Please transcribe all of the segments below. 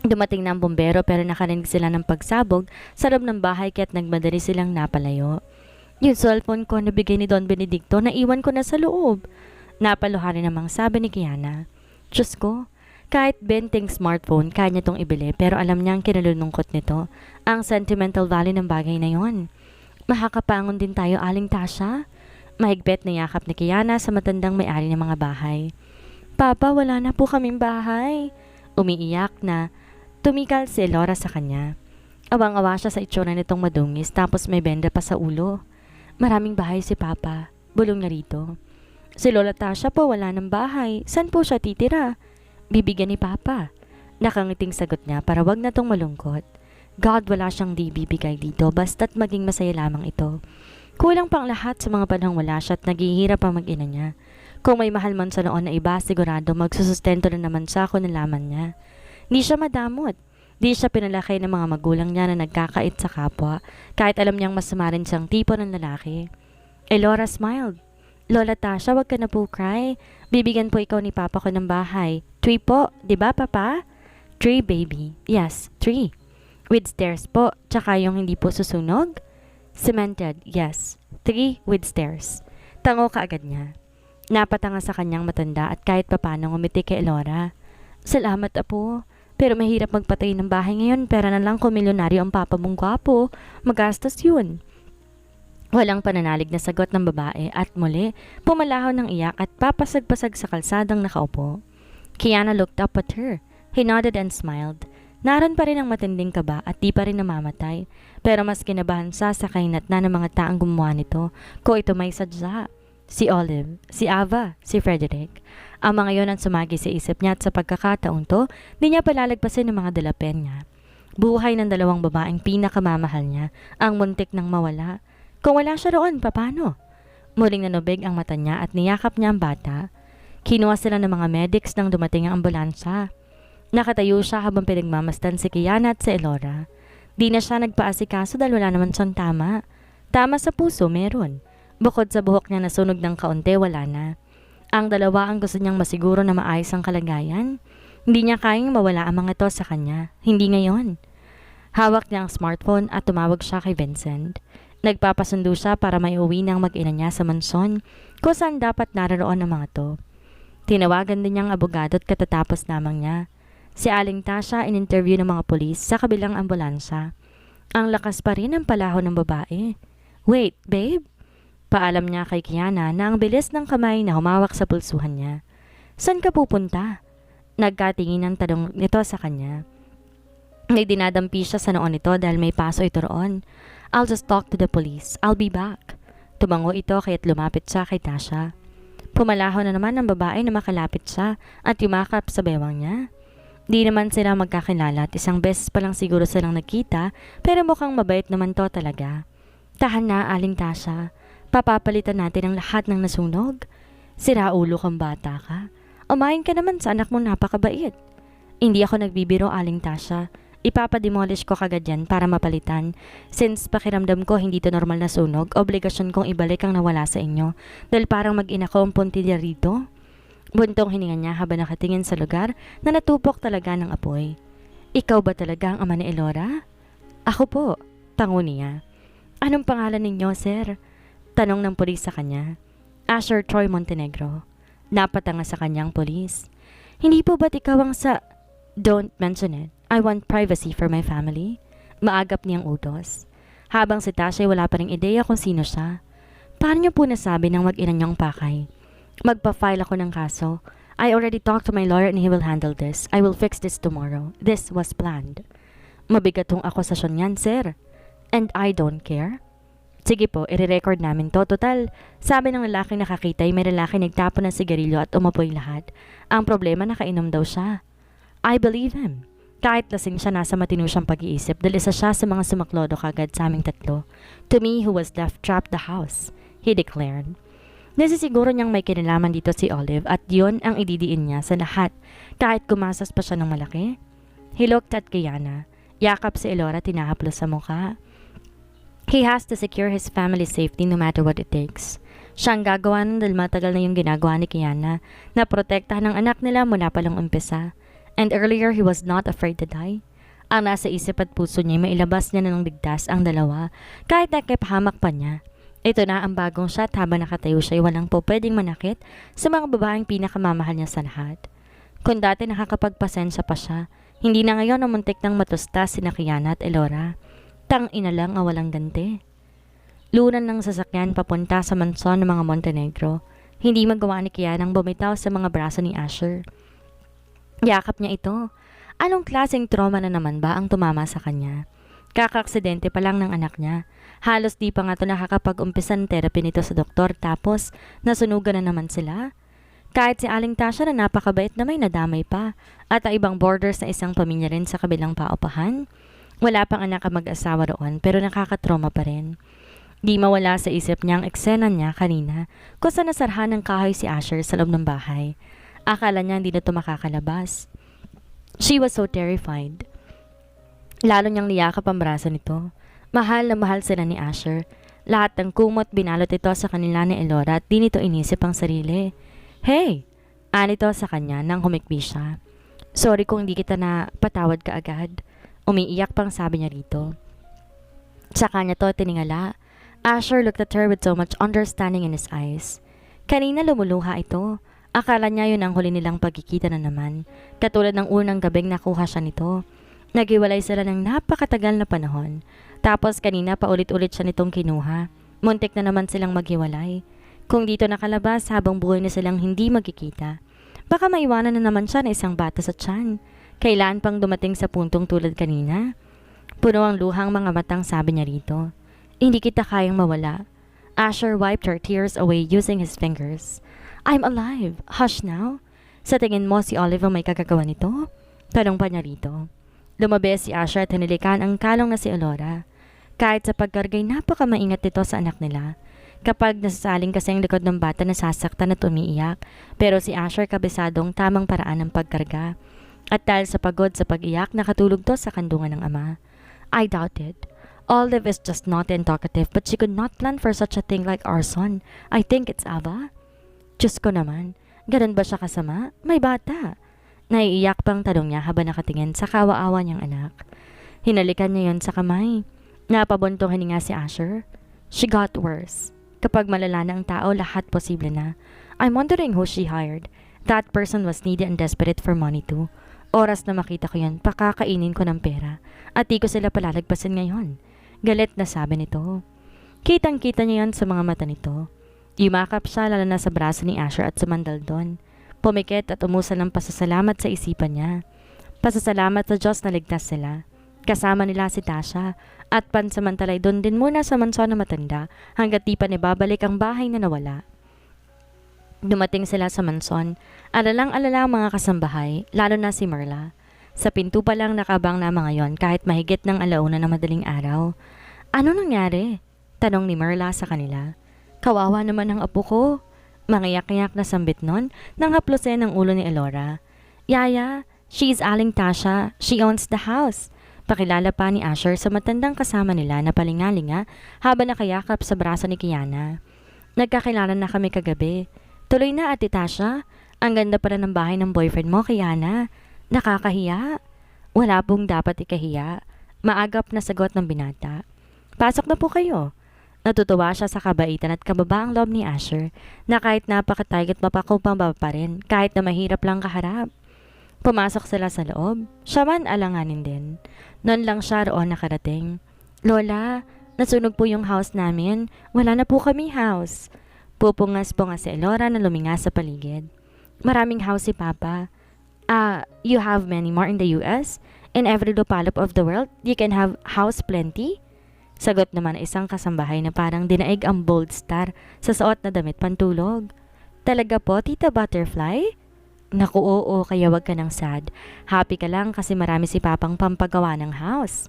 Dumating na ang bumbero pero nakarinig sila ng pagsabog sa loob ng bahay kaya't nagmadali silang napalayo. Yung cellphone ko na bigay ni Don Benedicto, naiwan ko na sa loob. Napaluhari namang sabi ni Kiana. Diyos ko, kahit benteng smartphone, kaya niya itong ibili pero alam niya ang kinalulungkot nito, ang sentimental value ng bagay na yon. Makakapangon din tayo, Aling Tasha. Mahigpit na yakap ni Kiana sa matandang may-ari ng mga bahay. Papa, wala na po kaming bahay. Umiiyak na tumikal si Elora sa kanya. Awang-awa siya sa itsura nitong madungis tapos may benda pa sa ulo. Maraming bahay si Papa. Bulong na rito. Si Lola Tasha po wala ng bahay. San po siya titira? Bibigyan ni Papa. Nakangiting sagot niya para wag na tong malungkot. God, wala siyang di bibigay dito basta't maging masaya lamang ito. Kulang pang lahat sa mga panahong wala siya at naghihirap ang mag-ina niya. Kung may mahal man sa noon na iba, sigurado magsusustento na naman siya kung nalaman niya. Di siya madamot. Di siya pinalaki ng mga magulang niya na nagkakait sa kapwa, kahit alam niyang masama rin siyang tipo ng lalaki. Elora smiled. Lola Tasha, wag ka na po cry. Bibigyan po ikaw ni Papa ko ng bahay. 3 po, di ba Papa? 3 baby. Yes, 3. With stairs po, tsaka yung hindi po susunog? Cemented, yes. 3 with stairs. Tango ka agad niya. Napatanga sa kanyang matanda at kahit papano ngumiti kay Elora. Salamat apo. Pero mahirap magpatay ng bahay ngayon, pera na lang kung milyonaryo ang papa mong gwapo. Magastos yun. Walang pananalig na sagot ng babae at muli, pumalahaw ng iyak at papasag-pasag sa kalsadang nakaupo. Kiana looked up at her. He nodded and smiled. Naroon pa rin ang matinding kaba at di pa rin namamatay. Pero mas kinabahan siya sa kainatnan ng mga taang gumawa nito kung ito may sadya. Si Olive, si Ava, si Frederick. Ang mga yon ang sumagi sa isip niya at sa pagkakataong to, di niya palalagpasin ng mga dalapen niya. Buhay ng dalawang babaeng pinakamamahal niya, ang muntik ng mawala. Kung wala siya roon, papano? Muling nanubig ang mata niya at niyakap niya ang bata. Kinuha sila ng mga medics nang dumating ang ambulansya. Nakatayo siya habang pinagmamasdan si Kiana at si Elora. Di na siya nagpaasikaso dahil wala naman siyang tama. Tama sa puso, meron. Bukod sa buhok niya na sunog ng kaunti, wala na. Ang dalawa ang gusto niyang masiguro na maayos ang kalagayan. Hindi niya kayang mawala ang mga to sa kanya. Hindi ngayon. Hawak niya ang smartphone at tumawag siya kay Vincent. Nagpapasundo siya para may uwi ng mag-ina niya sa mansyon kung saan dapat naroon ang mga to. Tinawagan din niyang abogado at katatapos lamang niya. Si Aling Tasha in-interview ng mga pulis sa kabilang ambulansya. Ang lakas pa rin ang palaho ng babae. Wait, babe? Paalam niya kay Kiana na ang bilis ng kamay na humawak sa pulsuhan niya. Saan ka pupunta? Nagkatingin ang tanong nito sa kanya. May dinadampi siya sa noon nito dahil may paso ito roon. I'll just talk to the police. I'll be back. Tumango ito kaya't lumapit siya kay Tasha. Pumalaho na naman ang babae na makalapit siya at yumakap sa bewang niya. Di naman sila magkakilala at isang beses pa lang siguro silang nagkita pero mukhang mabait naman to talaga. Tahan na, Aling Tasha. Papapalitan natin ang lahat ng nasunog. Siraulo kang bata ka. Umayin ka naman sa anak mo napakabait. Hindi ako nagbibiro, Aling Tasha. Ipapademolish ko kagad yan para mapalitan. Since pakiramdam ko hindi to normal na sunog, obligasyon kong ibalik ang nawala sa inyo. Dahil parang mag-ina ko ang puntilya rito. Buntong hininga niya habang nakatingin sa lugar na natupok talaga ng apoy. Ikaw ba talaga ang ama ni Elora? Ako po, tango niya. Anong pangalan ninyo, sir? Tanong ng pulis sa kanya. Asher Troy Montenegro. Napatanga sa kanyang pulis. Hindi po ba't ikaw ang sa... Don't mention it. I want privacy for my family. Maagap niyang utos. Habang si Tasha wala pa ring ideya kung sino siya. Paano niyo po nasabi ng mag-ina niyang pakay? Magpa-file ako ng kaso. I already talked to my lawyer and he will handle this. I will fix this tomorrow. This was planned. Mabigat tong akusasyon yan, sir. And I don't care. Sige po, i-record namin to. Total, sabi ng lalaking nakakita ay may lalaki nagtapon ng sigarilyo at umapoy lahat. Ang problema, nakainom daw siya. I believe him. Kahit lasing siya, nasa matino siyang pag-iisip dahil isa siya sa mga sumaklodo kagad sa aming tatlo. To me who was left trapped the house, he declared. Nasisiguro niyang may kinalaman dito si Olive at yun ang ididiin niya sa lahat kahit kumasas pa siya ng malaki. He looked at Kiana. Yakap si Elora tinahaplos sa mukha. He has to secure his family's safety no matter what it takes. Siyang gagawa nun dahil matagal na yung ginagawa ni Kiana na protektahan ang anak nila mula pa lang umpisa. And earlier he was not afraid to die. Ang nasa isip at puso niya mailabas niya na ng ligtas ang dalawa kahit nakipahamak pa niya. Ito na ang bagong shot habang nakatayo siya ay walang po pwedeng manakit sa mga babaeng pinakamamahal niya sa lahat. Kung dati nakakapagpasensya pa siya, hindi na ngayon ang muntik ng matusta si Kiana at Elora. Tang-ina lang ang walang ganti. Lunan ng sasakyan papunta sa mansyon ng mga Montenegro. Hindi magawa ni Kiana ang bumitaw sa mga braso ni Asher. Yakap niya ito. Anong klaseng trauma na naman ba ang tumama sa kanya? Kaka-aksidente pa lang ng anak niya. Halos di pa nga ito nakakapag-umpisa ng therapy nito sa doktor tapos nasunugan na naman sila. Kahit si Aling Tasha na napakabait na may nadamay pa at ang ibang borders na isang pamilya rin sa kabilang paupahan. Wala pang anak ang mag-asawa roon pero nakakatrauma pa rin. Di mawala sa isip niya ang eksena niya kanina kung saan nasarhan ng kahoy si Asher sa loob ng bahay. Akala niya hindi na ito makakalabas. She was so terrified. Lalo niyang niyakap ang braso nito. Mahal na mahal sila ni Asher. Lahat ng kumot binalot ito sa kanila ni Elora at di nito inisip ang sarili. Hey! Anito sa kanya nang humikbi siya. Sorry kung hindi kita na patawad ka agad. Umiiyak pang sabi niya rito. Sa kanya to tiningala. Asher looked at her with so much understanding in his eyes. Kanina lumuluha ito. Akala niya yun ang huli nilang pagkikita na naman. Katulad ng unang gabing nakuha siya nito. Naghiwalay sila ng napakatagal na panahon. Tapos kanina paulit-ulit siya nitong kinuha. Muntik na naman silang maghiwalay. Kung dito nakalabas habang buhay na silang hindi magkikita. Baka maiwanan na naman siya na isang bata sa tiyan. Kailan pang dumating sa puntong tulad kanina? Puno ang luhang mga matang sabi niya rito. Hindi kita kayang mawala. Asher wiped her tears away using his fingers. I'm alive. Hush now. Sa tingin mo si Olive ang may kagagawa nito? Tanong pa niya rito. Lumabi si Asher at hinilikan ang kalong na si Elora. Kahit sa pagkargay napakamaingat nito sa anak nila. Kapag nasasaling kasi ang likod ng bata nasasaktan at umiiyak, pero si Asher kabisadong tamang paraan ng pagkarga. At dahil sa pagod sa pag-iyak, nakatulog to sa kandungan ng ama. I doubt it. Olive is just not talkative but she could not plan for such a thing like arson. I think it's Ava. Diyos ko naman, ganun ba siya kasama? May bata. Naiiyak pang tanong niya habang nakatingin sa kawa-awa niyang anak. Hinalikan niya yon sa kamay. Napabuntong hininga si Asher. She got worse. Kapag malala na ang tao, lahat posible na. I'm wondering who she hired. That person was needy and desperate for money too. Oras na makita ko yan, pakakainin ko ng pera. At di ko sila palalagpasin ngayon. Galit na sabi nito. Kitang-kita niya yan sa mga mata nito. Yumakap siya lalo na sa braso ni Asher at sumandal doon. Pumikit at umusal ng pasasalamat sa isipan niya. Pasasalamat sa Diyos na ligtas sila. Kasama nila si Tasha at pansamantalay doon din muna sa mansyon na matanda hanggat di pa nibabalik ang bahay na nawala. Dumating sila sa mansyon. Alalang-alala ang mga kasambahay, lalo na si Merla. Sa pinto pa lang nakabang na mga yon kahit mahigit ng alauna na madaling araw. Ano nangyari? Tanong ni Merla sa kanila. Kawawa naman ang apo ko. Mangiyak-iyak na sambit nun nang haplosin ang ulo ni Elora. Yaya, she's Aling Tasha. She owns the house. Pakilala pa ni Asher sa matandang kasama nila na palingalinga habang nakayakap sa braso ni Kiana. Nagkakilala na kami kagabi. Tuloy na Ate Tasha. Ang ganda pala ng bahay ng boyfriend mo, Kiana. Nakakahiya. Wala pong dapat ikahiya. Maagap na sagot ng binata. Pasok na po kayo. Natutuwa siya sa kabaitan at kababaang loob ni Asher na kahit napakatay at mapakupang baba pa rin kahit na mahirap lang kaharap. Pumasok sila sa loob. Siya man alanganin din. Noon lang siya roon nakarating. Lola, nasunog po yung house namin. Wala na po kami house. Pupungas po nga si Elora na luminga sa paligid. Maraming house si Papa. You have many more in the US? In every lupalop of the world, you can have house plenty? Sagot naman ng isang kasambahay na parang dinaig ang bold star sa suot na damit pantulog. Talaga po, Tita Butterfly? Naku, oo, kaya wag ka nang sad. Happy ka lang kasi marami si Papang pampagawa ng house.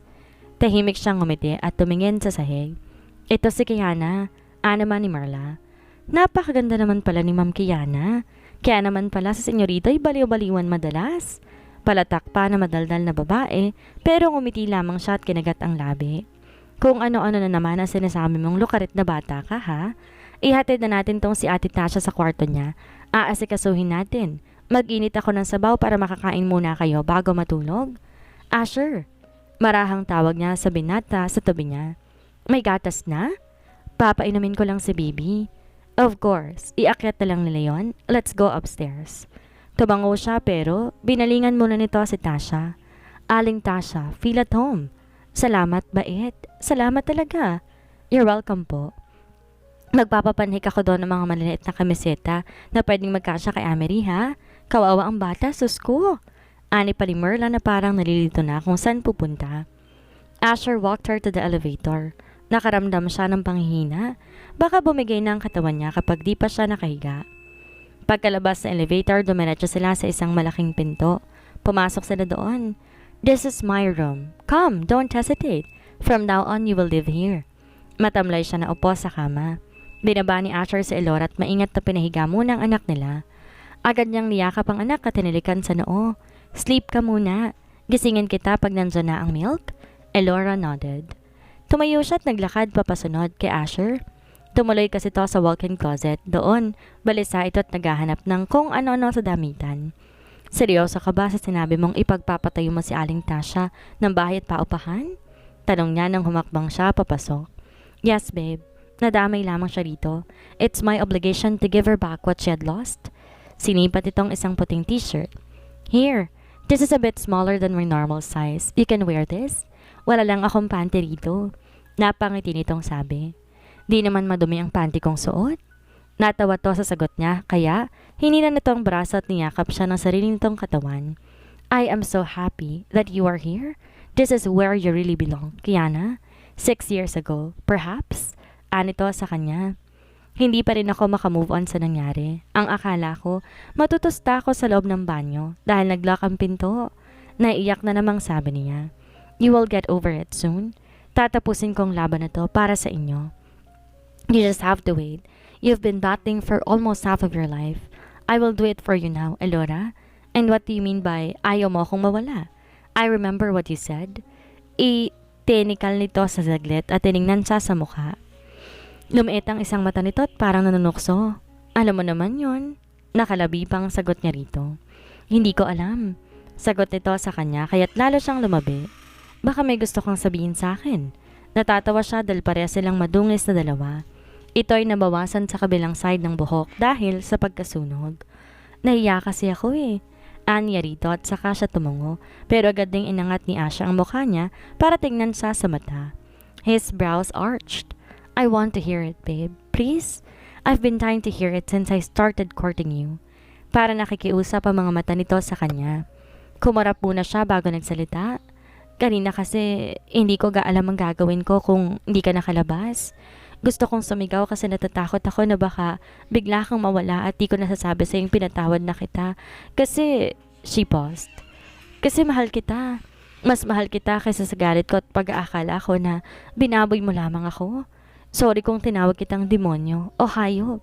Tahimik siyang ngumiti at tumingin sa sahig. Ito si Kiana, naman ni Marla. Napakaganda naman pala ni Ma'am Kiana. Kaya naman pala sa senyorito'y baliw-baliwan madalas. Palatak pa na madaldal na babae, pero ngumiti lamang siya at kinagat ang labi. Kung ano-ano na naman ang sinasabi mong lukarit na bata ka ha? Ihatid na natin tong si Ate Tasha sa kwarto niya. Aasikasuhin natin. Mag-init ako ng sabaw para makakain muna kayo bago matulog. Asher, marahang tawag niya sa binata sa tabi niya. May gatas na? Papainumin ko lang si baby. Of course, iakyat na lang nila yon. Let's go upstairs. Tumango siya pero binalingan muna nito si Tasha. Aling Tasha, feel at home. Salamat, bait. Salamat talaga. You're welcome po. Magpapapanhik ako doon ng mga maliliit na kamiseta na pwedeng magkasya kay Amery ha. Kawawa ang bata, sus ko. Ani pa ni Merla na parang nalilito na kung saan pupunta. Asher walked her to the elevator. Nakaramdam siya ng panghihina. Baka bumigay na ang katawan niya kapag di pa siya nakahiga. Pagkalabas sa elevator, dumiretso sila sa isang malaking pinto. Pumasok sila doon. This is my room. Come, don't hesitate. From now on, you will live here. Matamlay siya na upo sa kama. Binaba ni Asher si Elora at maingat na pinahiga muna ang anak nila. Agad niyang niyakap ang anak at tinilikan sa noo. Sleep ka muna. Gisingin kita pag nandyan na ang milk. Elora nodded. Tumayo siya at naglakad papasunod kay Asher. Tumuloy kasi to sa walk-in closet. Doon, balisa ito at naghahanap ng kung ano-ano sa damitan. Seryoso ka ba sa sinabi mong ipagpapatayo mo si Aling Tasha ng bahay at paupahan? Tanong niya nang humakbang siya papasok. Yes, babe. Nadamay lamang siya rito. It's my obligation to give her back what she had lost. Sinipat itong isang puting t-shirt. Here, this is a bit smaller than my normal size. You can wear this. Wala lang akong panty rito. Napangiti nitong sabi. Di naman madumi ang panty kong suot. Natawa to sa sagot niya, kaya hinila nitong braso at niyakap siya ng sarili nitong katawan. I am so happy that you are here. This is where you really belong, Kiana. 6 years ago, perhaps? Anito sa kanya. Hindi pa rin ako makamove on sa nangyari. Ang akala ko, matutusta ako sa loob ng banyo dahil naglock ang pinto. Naiiyak na namang sabi niya. You will get over it soon. Tatapusin kong laban na to para sa inyo. You just have to wait. You've been battling for almost half of your life. I will do it for you now, Elora. And what do you mean by ayaw mo akong mawala? I remember what you said. Tinikal nito sa saglit at tiningnan siya sa mukha. Lumiit ang isang mata nito at parang nanunukso. Alam mo naman yon. Nakalabi pang sagot niya rito. Hindi ko alam. Sagot nito sa kanya kaya't lalo siyang lumabi. Baka may gusto kang sabihin sa akin. Natatawa siya dahil pareha silang madungis na dalawa. Ito ay nabawasan sa kabilang side ng buhok dahil sa pagkasunog. Nahiya kasi ako eh. Anya rito at saka siya tumungo pero agad ding inangat ni Asha ang mukha niya para tingnan siya sa mata. His brows arched. I want to hear it, babe. Please? I've been dying to hear it since I started courting you. Para nakikiusap ang mga mata nito sa kanya. Kumarap muna siya bago nagsalita. Kanina kasi hindi ko alam ang gagawin ko kung hindi ka nakalabas. Gusto kong sumigaw kasi natatakot ako na baka bigla kang mawala at di ko nasasabi sa yung pinatawad na kita. Kasi, she paused. Kasi mahal kita. Mas mahal kita kaysa sa galit ko at pag-aakala ko na binaboy mo lamang ako. Sorry kung tinawag kitang demonyo o hayop.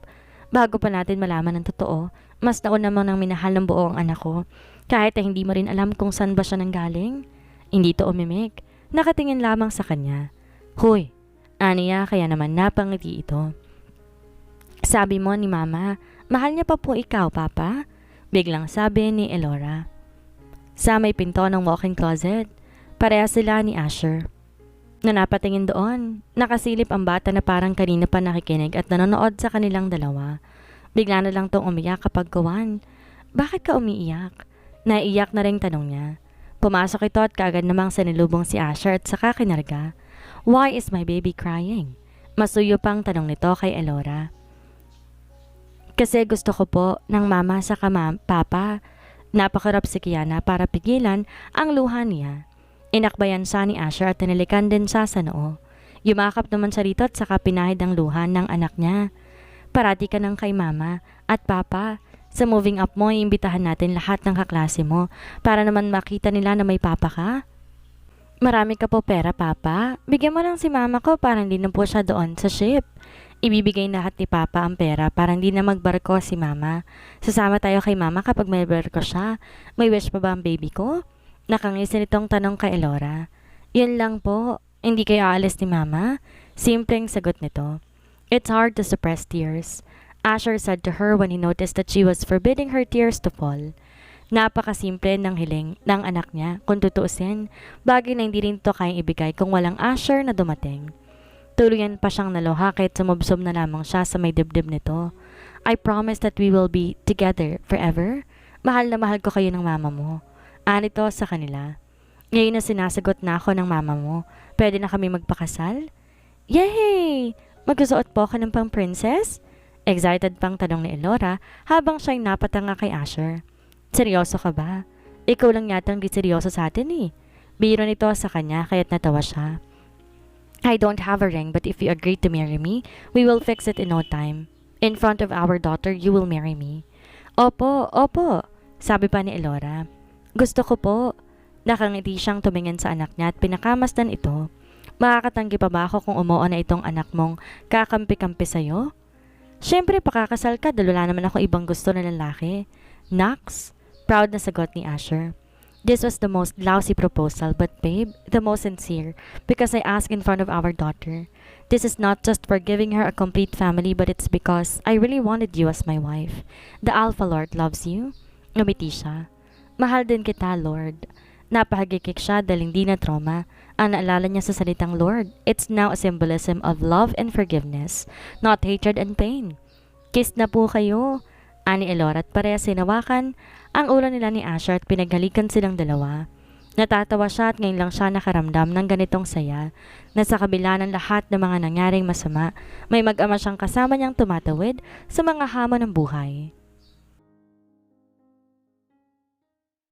Bago pa natin malaman ng totoo, mas nauna mo nang minahal ng buo ang anak ko. Kahit na hindi mo rin alam kung saan ba siya nanggaling. Hindi to umimik. Nakatingin lamang sa kanya. Hoy! Aniya kaya naman napangiti ito. Sabi mo ni Mama, mahal niya pa po ikaw, Papa? Biglang sabi ni Elora. Sa may pinto ng walk-in closet, pareha sila ni Asher. Na napatingin doon, nakasilip ang bata na parang kanina pa nakikinig at nanonood sa kanilang dalawa. Bigla na lang tong umiyak kapag gawan. Bakit ka umiiyak? Naiiyak na ring tanong niya. Pumasok ito at kaagad namang sinilubong si Asher at saka kinarga. Why is my baby crying? Masuyo pang tanong nito kay Elora. Kasi gusto ko po ng mama sa papa. Napakarap si Kiana para pigilan ang luha niya. Inakbayan siya ni Asher at tinilikan din siya sa noo. Yumakap naman siya rito at saka pinahid ang luha ng anak niya. Parati ka ng kay mama at papa. Sa moving up mo, iimbitahan natin lahat ng kaklase mo para naman makita nila na may papa ka. Marami ka po pera, Papa. Bigyan mo lang si Mama ko para hindi na po siya doon sa ship. Ibibigay lahat ni Papa ang pera para hindi na magbarko si Mama. Sasama tayo kay Mama kapag may barko siya. May wish pa ba ang baby ko? Nakangisi nitong tanong kay Elora. Yun lang po. Hindi kayo aalis ni Mama? Simpleng sagot nito. It's hard to suppress tears. Asher said to her when he noticed that she was forbidding her tears to fall. Napakasimple ng hiling ng anak niya, kung tutuusin, bagay na hindi rin to kayang ibigay kung walang Asher na dumating. Tuluyan pa siyang naluha kahit sumubsob na lamang siya sa may dibdib nito. I promise that we will be together forever. Mahal na mahal ko kayo ng mama mo. Anito sa kanila. Ngayon na sinasagot na ako ng mama mo, pwede na kami magpakasal? Yay! Magsusuot po ka ng pang princess? Excited pang tanong ni Elora habang siya'y napatanga kay Asher. Seryoso ka ba? Ikaw lang yatang di seryoso sa atin eh. Biro nito sa kanya kaya't natawa siya. I don't have a ring but if you agree to marry me, we will fix it in no time. In front of our daughter, you will marry me. Opo, opo, sabi pa ni Elora. Gusto ko po. Nakangiti siyang tumingin sa anak niya at pinakamasdan ito. Makakatanggi pa ba ako kung umuo na itong anak mong kakampi-kampi sa'yo? Siyempre pakakasal ka dahil wala naman ako ibang gusto na lalaki. Nax, proud na sagot ni Asher. This was the most lousy proposal but babe, the most sincere because I asked in front of our daughter. This is not just for giving her a complete family but it's because I really wanted you as my wife. The Alpha Lord loves you. Ngumiti siya. Mahal din kita, Lord. Napahagikik siya dahil hindi na trauma. Ang naalala niya sa salitang Lord, it's now a symbolism of love and forgiveness, not hatred and pain. Kiss na po kayo, ani Elora at parehas sinawakan ang ulo nila ni Asher at pinaghalikan silang dalawa. Natatawa siya at ngayon lang siya nakaramdam ng ganitong saya na sa kabila ng lahat ng mga nangyaring masama, may mag-ama siyang kasama niyang tumatawid sa mga hamon ng buhay.